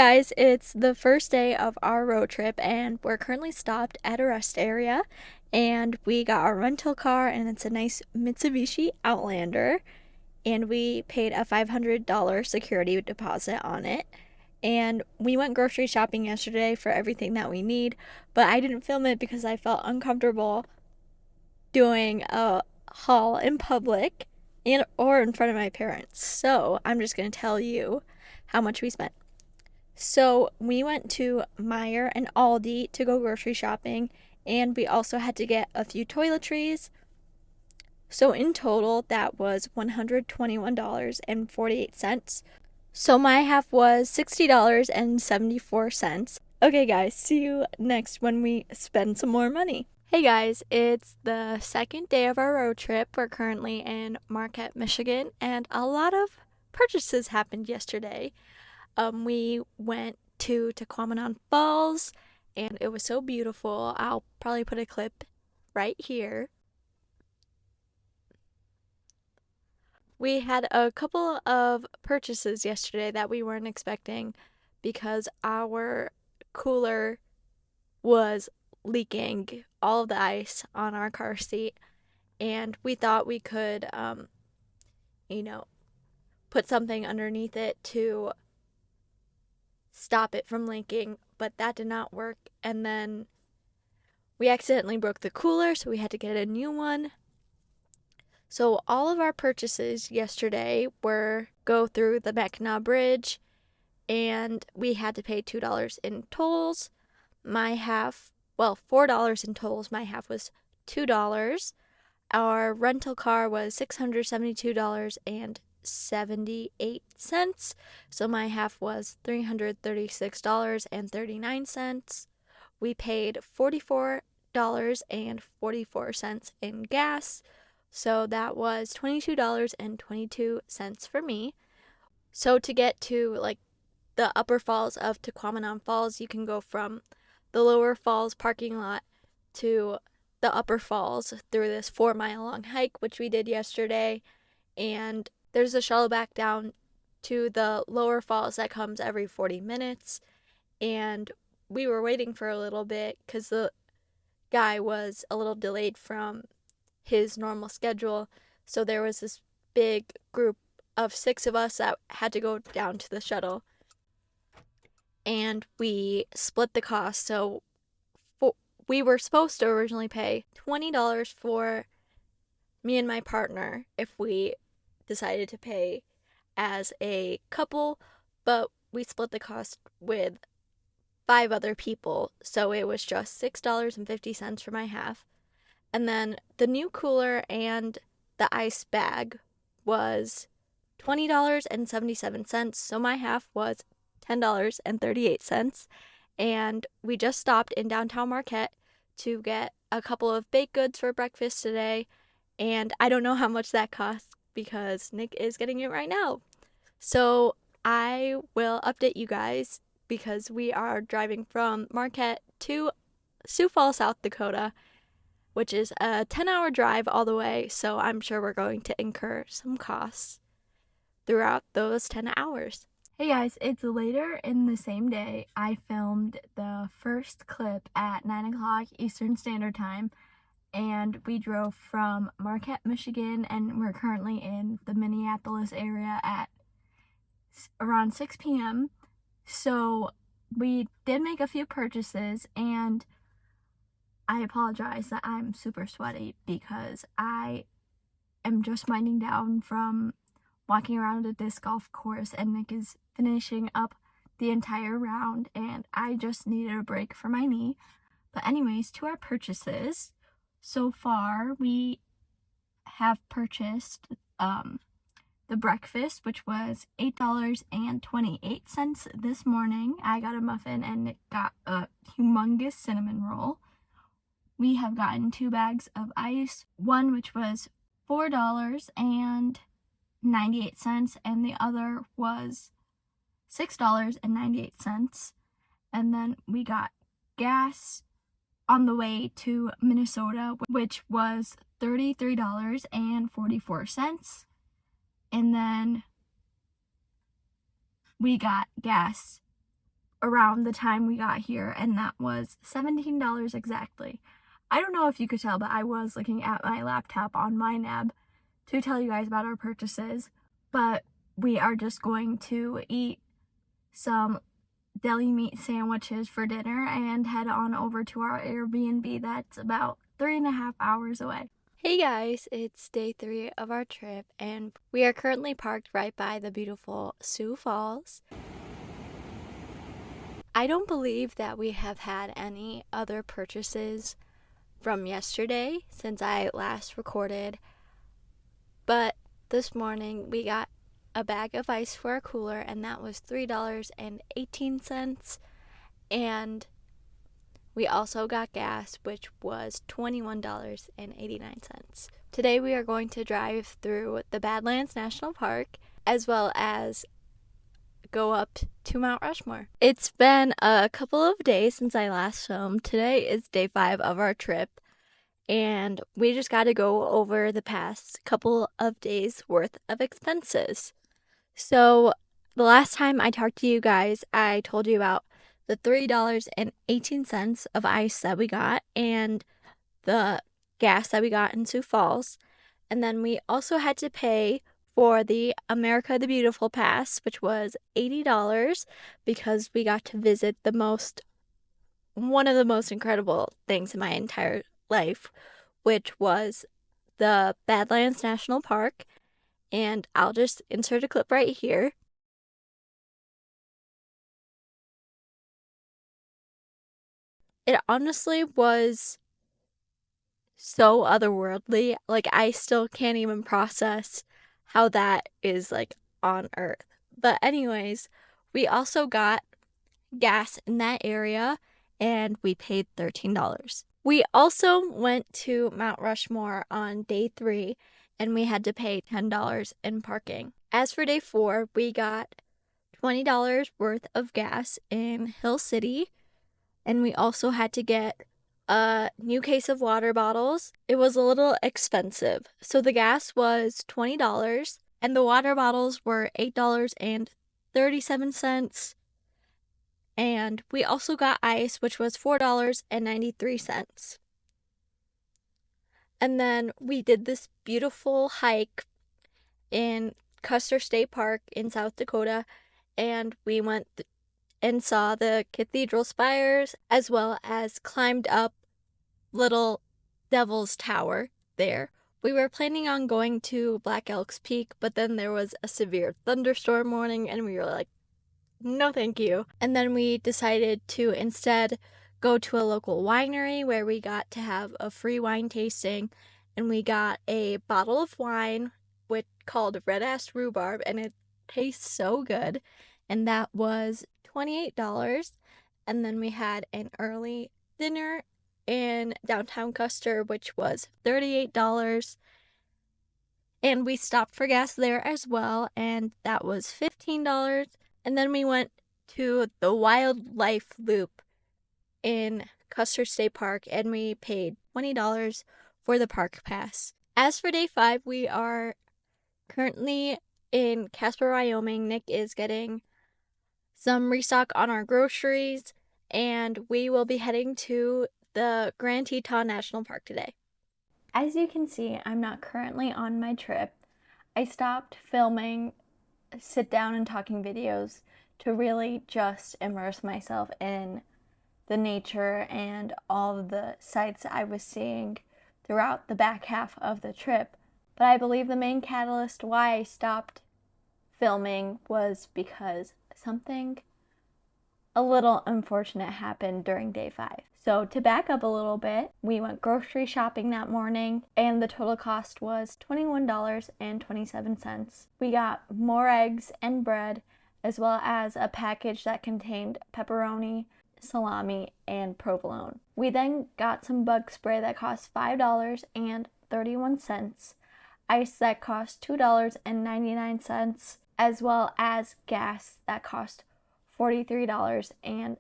guys, it's the first day of our road trip and we're currently stopped at a rest area and we got our rental car and it's a nice Mitsubishi Outlander and we paid a $500 security deposit on it. And we went grocery shopping yesterday for everything that we need, but I didn't film it because I felt uncomfortable doing a haul in public and or in front of my parents. So I'm just going to tell you how much we spent. So we went to Meijer and Aldi to go grocery shopping, and we also had to get a few toiletries. So in total, that was $121.48. So my half was $60.74. Okay, guys, see you next when we spend some more money. Hey guys, it's the second day of our road trip. We're currently in Marquette, Michigan, and a lot of purchases happened yesterday. We went to Tequamanon Falls, and it was so beautiful. I'll probably put a clip right here. We had a couple of purchases yesterday that we weren't expecting because our cooler was leaking all of the ice on our car seat, and we thought we could, put something underneath it to stop it from leaking, but that did not work. And then we accidentally broke the cooler, so we had to get a new one. So all of our purchases yesterday were go through the Mackinac Bridge, and we had to pay $2 in tolls. My half, well, $4 in tolls. My half was $2. Our rental car was $672.78. So my half was $336.39. We paid $44.44 in gas. So that was $22.22 for me. So to get to like the upper falls of Tequamanon Falls, you can go from the lower falls parking lot to the upper falls through this 4-mile long hike, which we did yesterday. And there's a shuttle back down to the lower falls that comes every 40 minutes. And we were waiting for a little bit because the guy was a little delayed from his normal schedule. So there was this big group of 6 of us that had to go down to the shuttle. And we split the cost. So we were supposed to originally pay $20 for me and my partner if we decided to pay as a couple, but we split the cost with 5 other people, so it was just $6.50 for my half. And then the new cooler and the ice bag was $20.77, so my half was $10.38. And we just stopped in downtown Marquette to get a couple of baked goods for breakfast today, and I don't know how much that cost because Nick is getting it right now. So I will update you guys because we are driving from Marquette to Sioux Falls, South Dakota, which is a 10-hour drive all the way, so I'm sure we're going to incur some costs throughout those 10 hours. Hey guys, it's later in the same day. I filmed the first clip at 9 o'clock Eastern Standard Time, and we drove from Marquette, Michigan, and we're currently in the Minneapolis area at around 6 p.m. So we did make a few purchases, and I apologize that I'm super sweaty because I am just winding down from walking around a disc golf course, and Nick is finishing up the entire round, and I just needed a break for my knee. But anyways, to our purchases. So far, we have purchased the breakfast, which was $8.28 this morning. I got a muffin and Nick got a humongous cinnamon roll. We have gotten 2 bags of ice, one which was $4.98 and the other was $6.98. And then we got gas on the way to Minnesota, which was $33.44. And then we got gas around the time we got here, and that was $17 exactly. I don't know if you could tell, but I was looking at my laptop on my nab to tell you guys about our purchases, but we are just going to eat some deli meat sandwiches for dinner and head on over to our Airbnb that's about 3.5 hours away. Hey guys, it's day 3 of our trip, and we are currently parked right by the beautiful Sioux Falls. I don't believe that we have had any other purchases from yesterday since I last recorded, but this morning we got a bag of ice for our cooler, and that was $3.18, and we also got gas, which was $21.89. Today we are going to drive through the Badlands National Park as well as go up to Mount Rushmore. It's been a couple of days since I last filmed. Today is day 5 of our trip, and we just got to go over the past couple of days worth of expenses. So the last time I talked to you guys, I told you about the $3.18 of ice that we got and the gas that we got in Sioux Falls. And then we also had to pay for the America the Beautiful Pass, which was $80 because we got to visit one of the most incredible things in my entire life, which was the Badlands National Park. And I'll just insert a clip right here. It honestly was so otherworldly. Like, I still can't even process how that is, like, on Earth. But anyways, we also got gas in that area, and we paid $13. We also went to Mount Rushmore on day 3, and we had to pay $10 in parking. As for day 4, we got $20 worth of gas in Hill City, and we also had to get a new case of water bottles. It was a little expensive. So the gas was $20 and the water bottles were $8.37. And we also got ice, which was $4.93. And then we did this beautiful hike in Custer State Park in South Dakota, and we went and saw the cathedral spires as well as climbed up Little Devil's Tower there. We were planning on going to Black Elk's Peak, but then there was a severe thunderstorm warning, and we were like, no thank you. And then we decided to instead go to a local winery where we got to have a free wine tasting, and we got a bottle of wine called Red Ass Rhubarb, and it tastes so good, and that was $28. And then we had an early dinner in downtown Custer, which was $38. And we stopped for gas there as well, and that was $15. And then we went to the wildlife loop in Custer State Park, and we paid $20 for the park pass. As for day 5, we are currently in Casper, Wyoming. Nick is getting some restock on our groceries, and we will be heading to the Grand Teton National Park today. As you can see, I'm not currently on my trip. I stopped filming sit down and talking videos to really just immerse myself in the nature and all of the sights I was seeing throughout the back half of the trip. But I believe the main catalyst why I stopped filming was because something a little unfortunate happened during day 5. So to back up a little bit, we went grocery shopping that morning, and the total cost was $21.27. We got more eggs and bread, as well as a package that contained pepperoni, salami, and provolone. We then got some bug spray that cost $5.31, ice that cost $2.99, as well as gas that cost $43.31.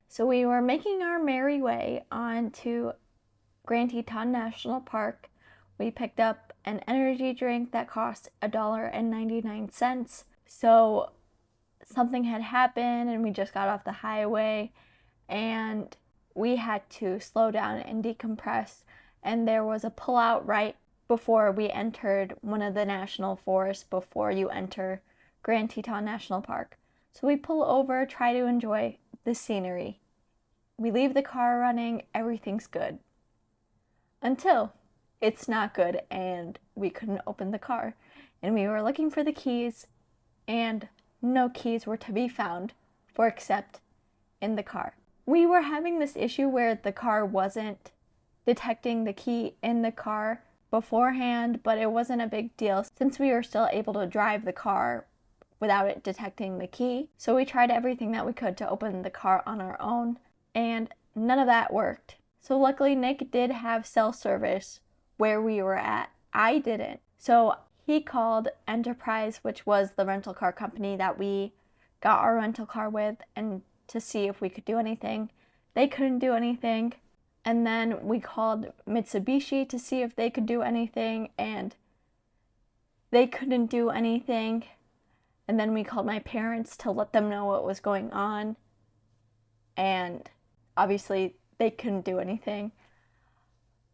So we were making our merry way on to Grand Teton National Park. We picked up an energy drink that cost $1.99. So something had happened and we just got off the highway and we had to slow down and decompress, and there was a pullout right before we entered one of the national forests before you enter Grand Teton National Park. So we pull over, try to enjoy the scenery. We leave the car running, everything's good. Until it's not good and we couldn't open the car. And we were looking for the keys and no keys were to be found for except in the car. We were having this issue where the car wasn't detecting the key in the car beforehand, but it wasn't a big deal since we were still able to drive the car without it detecting the key. So we tried everything that we could to open the car on our own, and none of that worked. So luckily Nick did have cell service where we were at. I didn't. So he called Enterprise, which was the rental car company that we got our rental car with, and to see if we could do anything. They couldn't do anything. And then we called Mitsubishi to see if they could do anything, and they couldn't do anything. And then we called my parents to let them know what was going on, and obviously they couldn't do anything.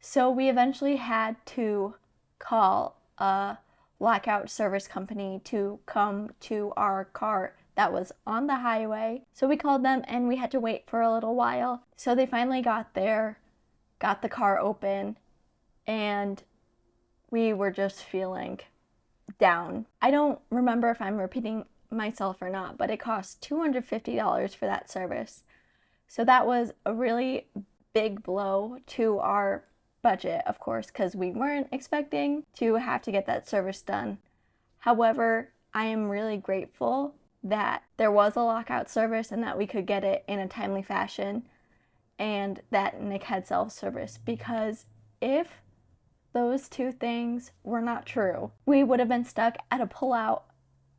So we eventually had to call a lockout service company to come to our car that was on the highway. So we called them and we had to wait for a little while. So they finally got there, got the car open, and we were just feeling down. I don't remember if I'm repeating myself or not, but it cost $250 for that service. So that was a really big blow to our budget, of course, because we weren't expecting to have to get that service done. However, I am really grateful that there was a lockout service and that we could get it in a timely fashion, and that Nick had cell service, because if those two things were not true, we would have been stuck at a pullout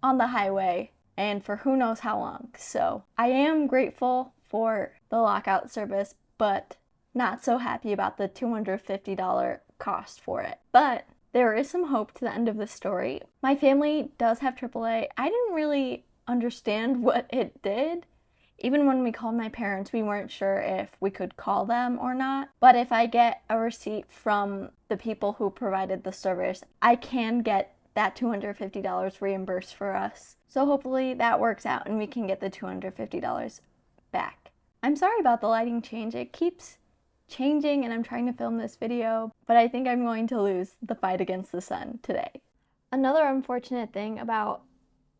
on the highway and for who knows how long. So I am grateful for the lockout service, but not so happy about the $250 cost for it. But there is some hope to the end of the story. My family does have AAA. I didn't really understand what it did. Even when we called my parents, we weren't sure if we could call them or not. But if I get a receipt from the people who provided the service, I can get that $250 reimbursed for us. So hopefully that works out and we can get the $250 back. I'm sorry about the lighting change. It keeps changing and I'm trying to film this video, but I think I'm going to lose the fight against the sun today. Another unfortunate thing about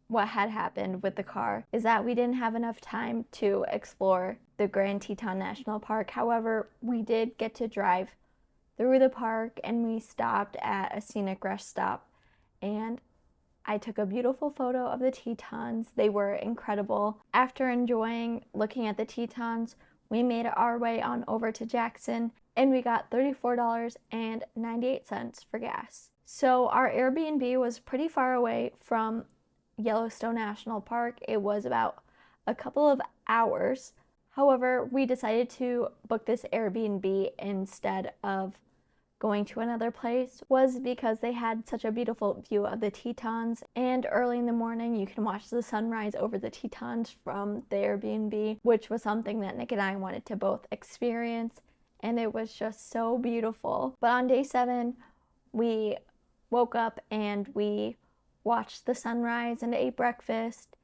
what had happened with the car is that we didn't have enough time to explore the Grand Teton National Park. However, we did get to drive through the park and we stopped at a scenic rest stop, and I took a beautiful photo of the Tetons. They were incredible. After enjoying looking at the Tetons, we made our way on over to Jackson and we got $34.98 for gas. So our Airbnb was pretty far away from Yellowstone National Park. It was about a couple of hours. However, we decided to book this Airbnb instead of going to another place, was because they had such a beautiful view of the Tetons, and early in the morning you can watch the sunrise over the Tetons from the Airbnb, which was something that Nick and I wanted to both experience, and it was just so beautiful. But on day 7, we woke up and we watched the sunrise and ate breakfast,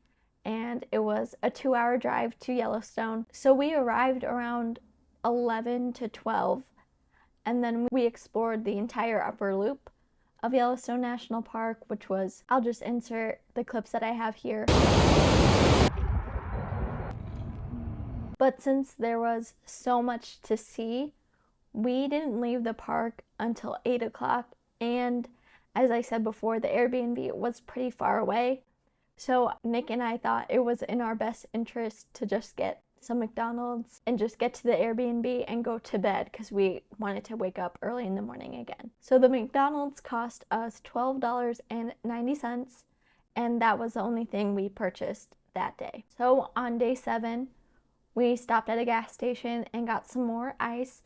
and it was a 2-hour drive to Yellowstone. So we arrived around 11 to 12, and then we explored the entire upper loop of Yellowstone National Park, which was, I'll just insert the clips that I have here. But since there was so much to see, we didn't leave the park until 8 o'clock, and as I said before, the Airbnb was pretty far away, so Nick and I thought it was in our best interest to just get some McDonald's and just get to the Airbnb and go to bed because we wanted to wake up early in the morning again. So the McDonald's cost us $12.90, and that was the only thing we purchased that day. So on day 7, we stopped at a gas station and got some more ice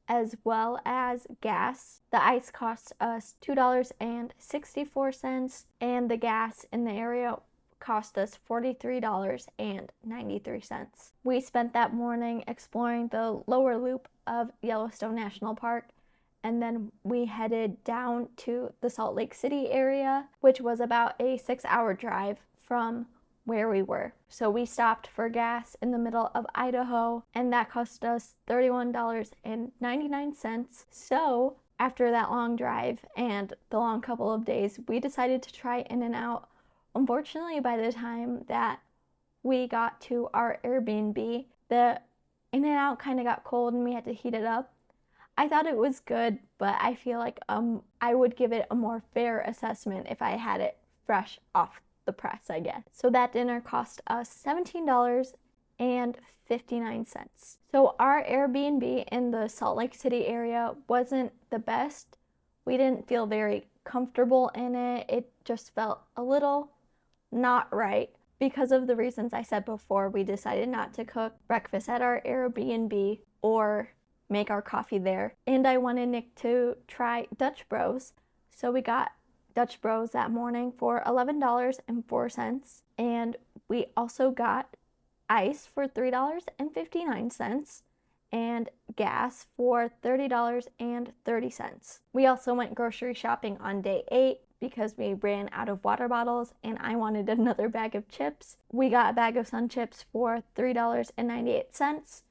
as well as gas. The ice cost us $2.64, and the gas in the area cost us $43.93. We spent that morning exploring the lower loop of Yellowstone National Park, and then we headed down to the Salt Lake City area, which was about a 6-hour drive from where we were. So we stopped for gas in the middle of Idaho, and that cost us $31.99. So after that long drive and the long couple of days, we decided to try In-N-Out. Unfortunately, by the time that we got to our Airbnb, the In-N-Out kind of got cold and we had to heat it up. I thought it was good, but I feel like I would give it a more fair assessment if I had it fresh off the press, I guess. So that dinner cost us $17.59. So our Airbnb in the Salt Lake City area wasn't the best. We didn't feel very comfortable in it. It just felt a little not right. Because of the reasons I said before, we decided not to cook breakfast at our Airbnb or make our coffee there. And I wanted Nick to try Dutch Bros. So we got Dutch Bros that morning for $11.04. And we also got ice for $3.59 and gas for $30.30. We also went grocery shopping on day 8 because we ran out of water bottles and I wanted another bag of chips. We got a bag of Sun Chips for $3.98,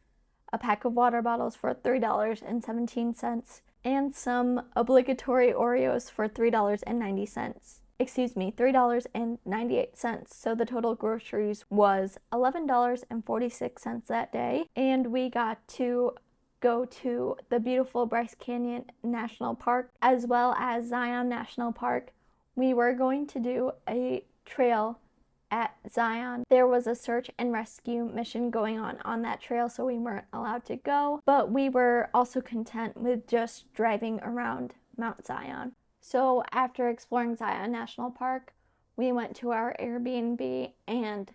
a pack of water bottles for $3.17, and some obligatory Oreos for $3.98. So the total groceries was $11.46 that day, and we got to go to the beautiful Bryce Canyon National Park as well as Zion National Park. We were going to do a trail at Zion. There was a search and rescue mission going on that trail, so we weren't allowed to go, but we were also content with just driving around Mount Zion. So after exploring Zion National Park, we went to our Airbnb and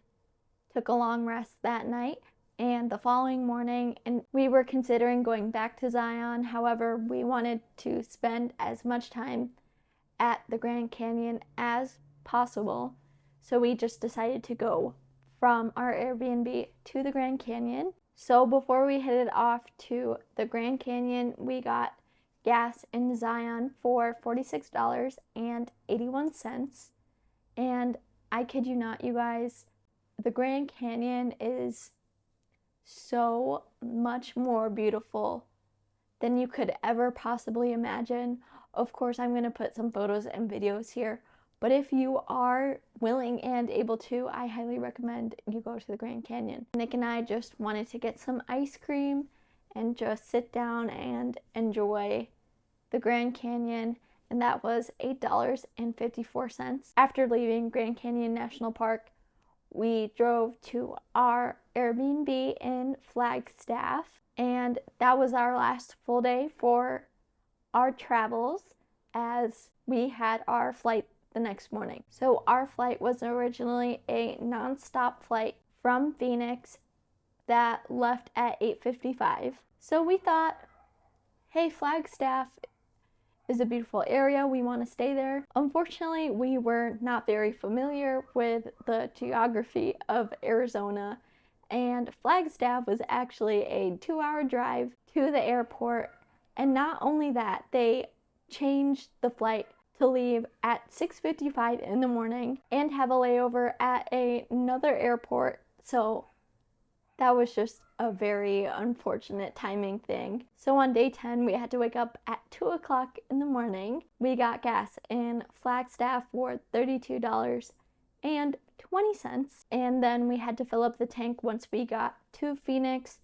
took a long rest that night and the following morning, and we were considering going back to Zion. However, we wanted to spend as much time at the Grand Canyon as possible, so we just decided to go from our Airbnb to the Grand Canyon. So before we headed off to the Grand Canyon, we got gas in Zion for $46.81. And I kid you not, you guys, the Grand Canyon is so much more beautiful than you could ever possibly imagine. Of course, I'm going to put some photos and videos here, but if you are willing and able to, I highly recommend you go to the Grand Canyon. Nick and I just wanted to get some ice cream and just sit down and enjoy the Grand Canyon, and that was $8.54. After leaving Grand Canyon National Park, we drove to our Airbnb in Flagstaff, and that was our last full day for our travels as we had our flight the next morning. So our flight was originally a non-stop flight from Phoenix that left at 8:55. So we thought, hey, Flagstaff is a beautiful area, we want to stay there. Unfortunately, we were not very familiar with the geography of Arizona, and Flagstaff was actually a 2-hour drive to the airport. And not only that, they changed the flight to leave at 6:55 in the morning and have a layover at another airport. So that was just a very unfortunate timing thing. So on day 10, we had to wake up at 2 o'clock in the morning. We got gas in Flagstaff for $32.20. And then we had to fill up the tank once we got to Phoenix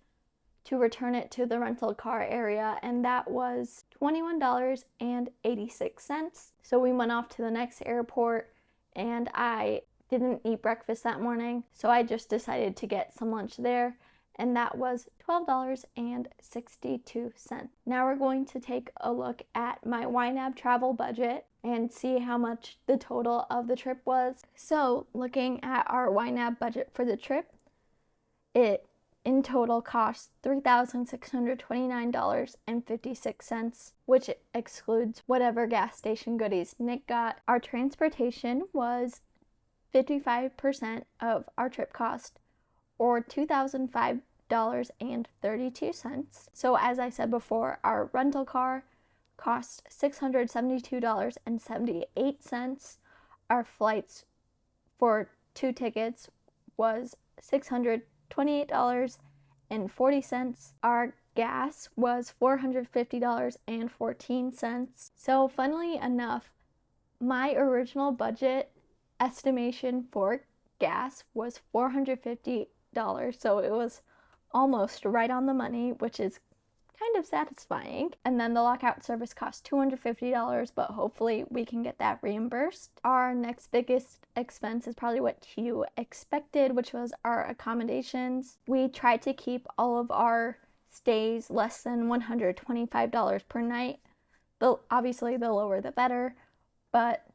to return it to the rental car area, and that was $21.86. So we went off to the next airport, and I didn't eat breakfast that morning, so I just decided to get some lunch there, and that was $12.62. Now we're going to take a look at my YNAB travel budget and see how much the total of the trip was. So looking at our YNAB budget for the trip, it in total cost $3,629.56, which excludes whatever gas station goodies Nick got. Our transportation was 55% of our trip cost, or $2,005.32. So as I said before, our rental car cost $672.78. Our flights for 2 tickets was $628.40. Our gas was $450.14. So funnily enough, my original budget estimation for gas was $450. So it was almost right on the money, which is kind of satisfying. And then the lockout service cost $250, but hopefully we can get that reimbursed. Our next biggest expense is probably what you expected, which was our accommodations. We tried to keep all of our stays less than $125 per night. Obviously, the lower the better, but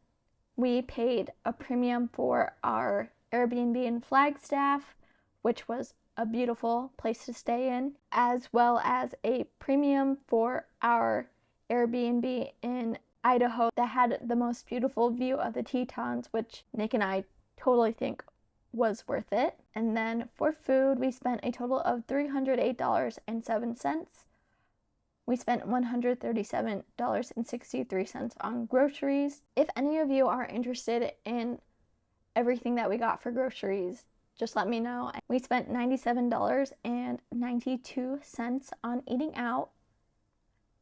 we paid a premium for our Airbnb in Flagstaff, which was a beautiful place to stay in, as well as a premium for our Airbnb in Idaho that had the most beautiful view of the Tetons, which Nick and I totally think was worth it. And then for food, we spent a total of $308.07. We spent $137.63 on groceries. If any of you are interested in everything that we got for groceries, just let me know. We spent $97.92 on eating out,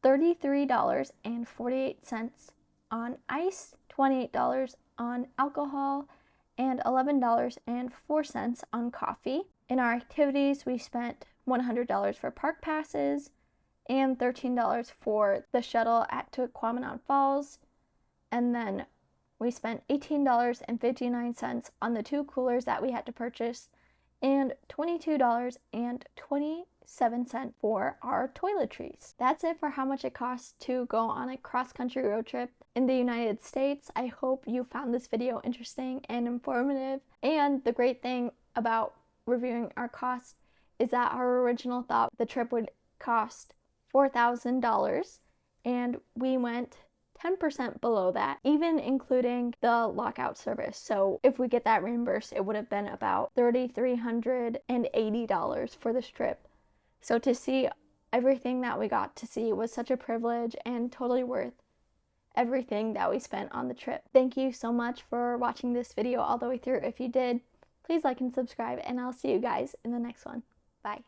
$33.48 on ice, $28 on alcohol, and $11.04 on coffee. In our activities, we spent $100 for park passes and $13 for the shuttle at Tuquamanon Falls, and then we spent $18.59 on the 2 coolers that we had to purchase, and $22.27 for our toiletries. That's it for how much it costs to go on a cross-country road trip in the United States. I hope you found this video interesting and informative. And the great thing about reviewing our costs is that our original thought the trip would cost $4,000, and we went 10% below that, even including the lockout service. So if we get that reimbursed, it would have been about $3,380 for this trip. So to see everything that we got to see was such a privilege and totally worth everything that we spent on the trip. Thank you so much for watching this video all the way through. If you did, please like and subscribe, and I'll see you guys in the next one. Bye.